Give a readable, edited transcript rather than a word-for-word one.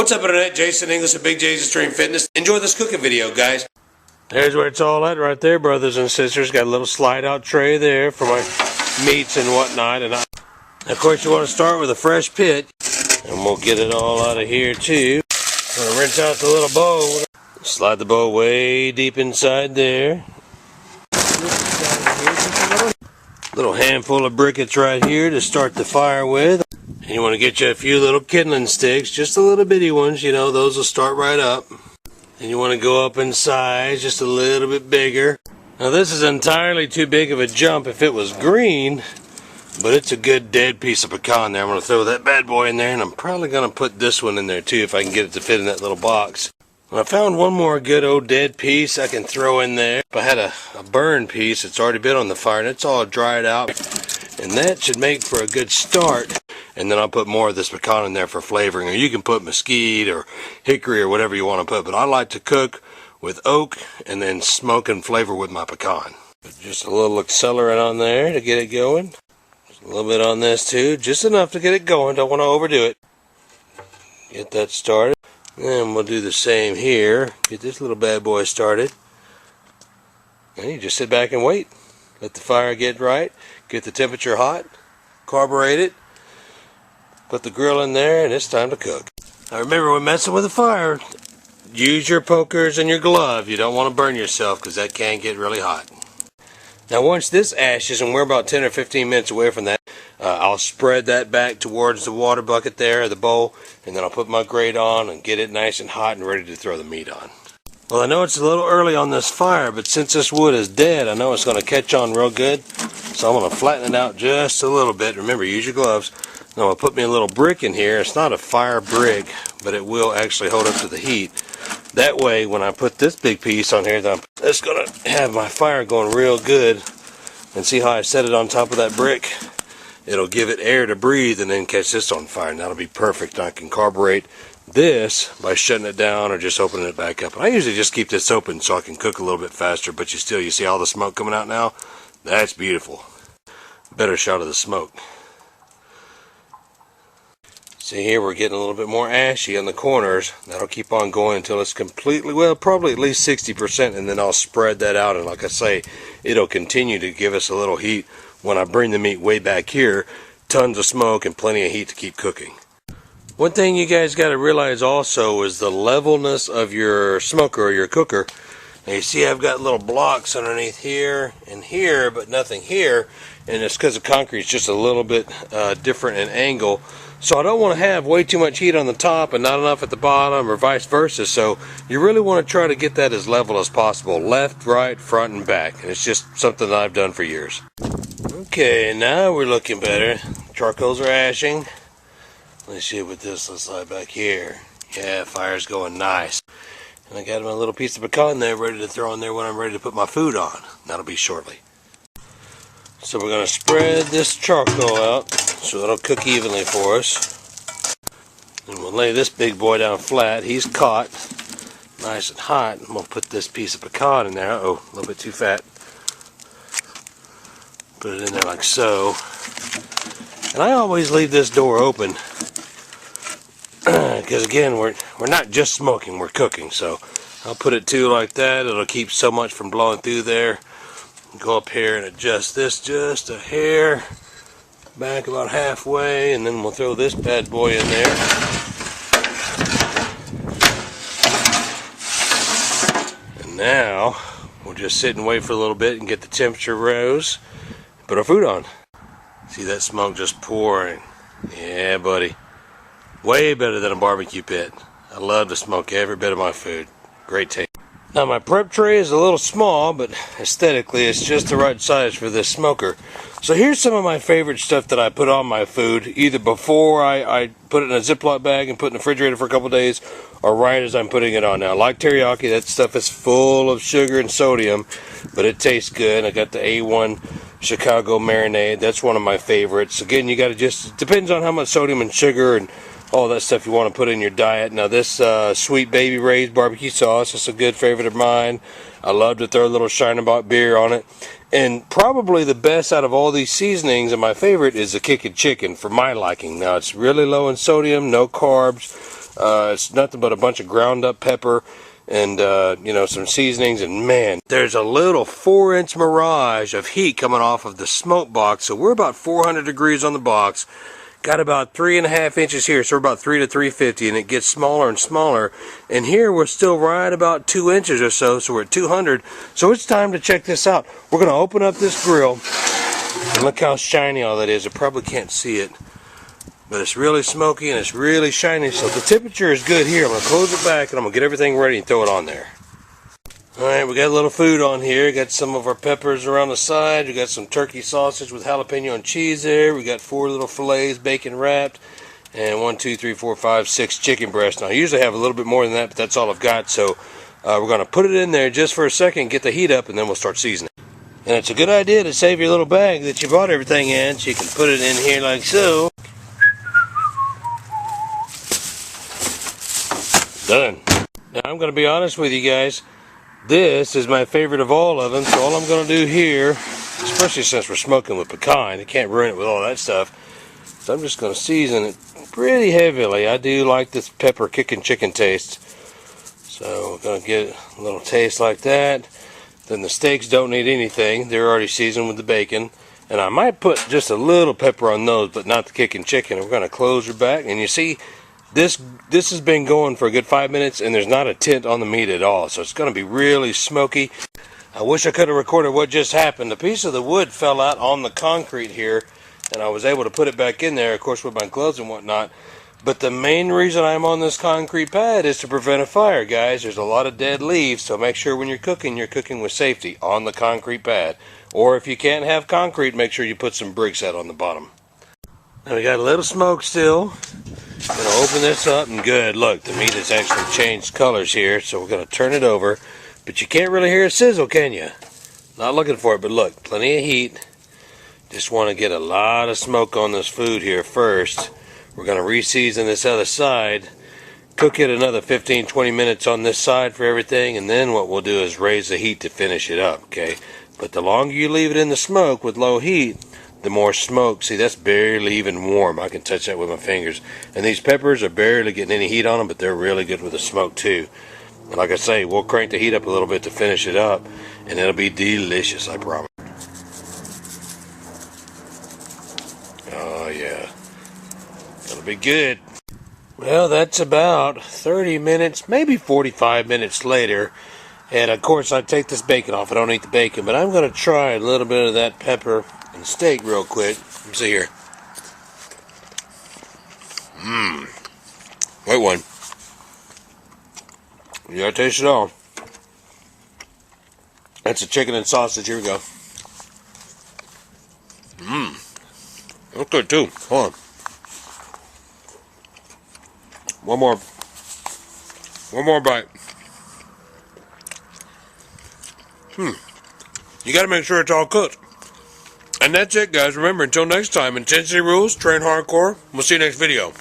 What's up, Internet? Jason English at Big J's Extreme Fitness. Enjoy this cooking video, guys. There's where it's all at right there, brothers and sisters. Got a little slide out tray there for my meats and whatnot. And of course, you want to start with a fresh pit. And we'll get it all out of here too. I'm going to rinse out the little bowl. Slide the bowl way deep inside there. Little handful of briquettes right here to start the fire with. And you want to get you a few little kindling sticks, just the little bitty ones, you know, those will start right up. And you want to go up in size, just a little bit bigger. Now this is entirely too big of a jump if it was green, but it's a good dead piece of pecan there. I'm going to throw that bad boy in there, and I'm probably going to put this one in there too if I can get it to fit in that little box. I found one more good old dead piece I can throw in there. If I had a burned piece, it's already been on the fire and it's all dried out. And that should make for a good start. And then I'll put more of this pecan in there for flavoring. Or you can put mesquite or hickory or whatever you want to put. But I like to cook with oak and then smoke and flavor with my pecan. Just a little accelerant on there to get it going. Just a little bit on this too. Just enough to get it going. Don't want to overdo it. Get that started. And we'll do the same here. Get this little bad boy started. And you just sit back and wait. Let the fire get right. Get the temperature hot. Carburate it. Put the grill in there, and it's time to cook. Now remember, when messing with the fire, use your pokers and your glove. You don't want to burn yourself because that can get really hot. Now once this ashes, and we're about 10 or 15 minutes away from that, I'll spread that back towards the water bucket there, the bowl, and then I'll put my grate on and get it nice and hot and ready to throw the meat on. Well, I know it's a little early on this fire, but since this wood is dead, I know it's going to catch on real good. So I'm going to flatten it out just a little bit. Remember, use your gloves. Now I'll put me a little brick in here. It's not a fire brick, but it will actually hold up to the heat. That way, when I put this big piece on here, it's going to have my fire going real good. And see how I set it on top of that brick? It'll give it air to breathe and then catch this on fire. And that'll be perfect. I can carburate this by shutting it down or just opening it back up. And I usually just keep this open so I can cook a little bit faster. But you see all the smoke coming out now? That's beautiful. Better shot of the smoke. See here, we're getting a little bit more ashy on the corners. That'll keep on going until it's completely, well, probably at least 60%, and then I'll spread that out. And like I say, it'll continue to give us a little heat when I bring the meat way back here. Tons of smoke and plenty of heat to keep cooking. One thing you guys got to realize also is the levelness of your smoker or your cooker. Now you see I've got little blocks underneath here and here, but nothing here. And it's because the concrete's just a little bit different in angle. So I don't want to have way too much heat on the top and not enough at the bottom, or vice versa. So you really want to try to get that as level as possible. Left, right, front, and back. And it's just something that I've done for years. Okay, now we're looking better. Charcoals are ashing. Let's see what this looks like back here. Yeah, fire's going nice. And I got my little piece of pecan there ready to throw in there when I'm ready to put my food on. That'll be shortly. So we're going to spread this charcoal out so it'll cook evenly for us. And we'll lay this big boy down flat. He's caught nice and hot. And we'll put this piece of pecan in there. Uh-oh, a little bit too fat. Put it in there like so. And I always leave this door open because again, we're not just smoking, we're cooking. So I'll put it too like that. It'll keep so much from blowing through there. Go up here and adjust this just a hair, back about halfway, and then we'll throw this bad boy in there. And now we'll just sit and wait for a little bit and get the temperature rose and put our food on. See that smoke just pouring? Yeah, buddy. Way better than a barbecue pit. I love to smoke every bit of my food. Great taste. Now my prep tray is a little small, but aesthetically it's just the right size for this smoker. So here's some of my favorite stuff that I put on my food, either before I put it in a Ziploc bag and put it in the refrigerator for a couple days, or right as I'm putting it on now. Like teriyaki, that stuff is full of sugar and sodium, but it tastes good. I got the A1 Chicago marinade. That's one of my favorites. Again, you got to just, it depends on how much sodium and sugar and all that stuff you want to put in your diet. Now this Sweet Baby Ray's barbecue sauce is a good favorite of mine. I love to throw a little Shining Box beer on it. And probably the best out of all these seasonings, and my favorite, is the kickin' chicken for my liking. Now it's really low in sodium, no carbs, It's nothing but a bunch of ground up pepper and you know, some seasonings, and man, there's a little 4-inch mirage of heat coming off of the smoke box. So we're about 400 degrees on the box. Got about 3.5 inches here, so we're about 3 to 350, and it gets smaller and smaller. And here we're still right about 2 inches or so, so we're at 200. So it's time to check this out. We're going to open up this grill, and look how shiny all that is. You probably can't see it, but it's really smoky and it's really shiny. So the temperature is good here. I'm going to close it back, and I'm going to get everything ready and throw it on there. Alright, we got a little food on here. Got some of our peppers around the side. We got some turkey sausage with jalapeno and cheese there. We got 4 little fillets, bacon wrapped. And 1, 2, 3, 4, 5, 6 chicken breasts. Now, I usually have a little bit more than that, but that's all I've got. So, we're going to put it in there just for a second, get the heat up, and then we'll start seasoning. And it's a good idea to save your little bag that you bought everything in, so you can put it in here like so. Done. Now, I'm going to be honest with you guys. This is my favorite of all of them, so all I'm going to do here, especially since we're smoking with pecan, you can't ruin it with all that stuff, so I'm just going to season it pretty heavily. I do like this pepper kicking chicken taste, so we're going to get a little taste like that. Then the steaks don't need anything. They're already seasoned with the bacon, and I might put just a little pepper on those, but not the kicking chicken. We're going to close her back, and you see, This has been going for a good 5 minutes, and there's not a tint on the meat at all, so it's going to be really smoky. I wish I could have recorded what just happened. A piece of the wood fell out on the concrete here, and I was able to put it back in there, of course, with my gloves and whatnot. But the main reason I'm on this concrete pad is to prevent a fire, guys. There's a lot of dead leaves, so make sure when you're cooking with safety on the concrete pad. Or if you can't have concrete, make sure you put some bricks out on the bottom. Now we got a little smoke still. I'm going to open this up, and good, look, the meat has actually changed colors here, so we're going to turn it over. But you can't really hear it sizzle, can you? Not looking for it, but look, plenty of heat. Just want to get a lot of smoke on this food here first. We're going to re-season this other side, cook it another 15-20 minutes on this side for everything, and then what we'll do is raise the heat to finish it up, okay? But the longer you leave it in the smoke with low heat, the more smoke. See, that's barely even warm. I can touch that with my fingers. And these peppers are barely getting any heat on them, but they're really good with the smoke too. And like I say, we'll crank the heat up a little bit to finish it up, and it'll be delicious, I promise. Oh yeah, it'll be good. Well, that's about 30 minutes, maybe 45 minutes later. And of course, I take this bacon off. I don't eat the bacon, but I'm going to try a little bit of that pepper and steak real quick. Let me see here. Wait one. You gotta taste it all. That's a chicken and sausage. Here we go. That's good too. Hold on. One more bite. You gotta make sure it's all cooked. And that's it, guys. Remember, until next time, intensity rules, train hardcore. We'll see you next video.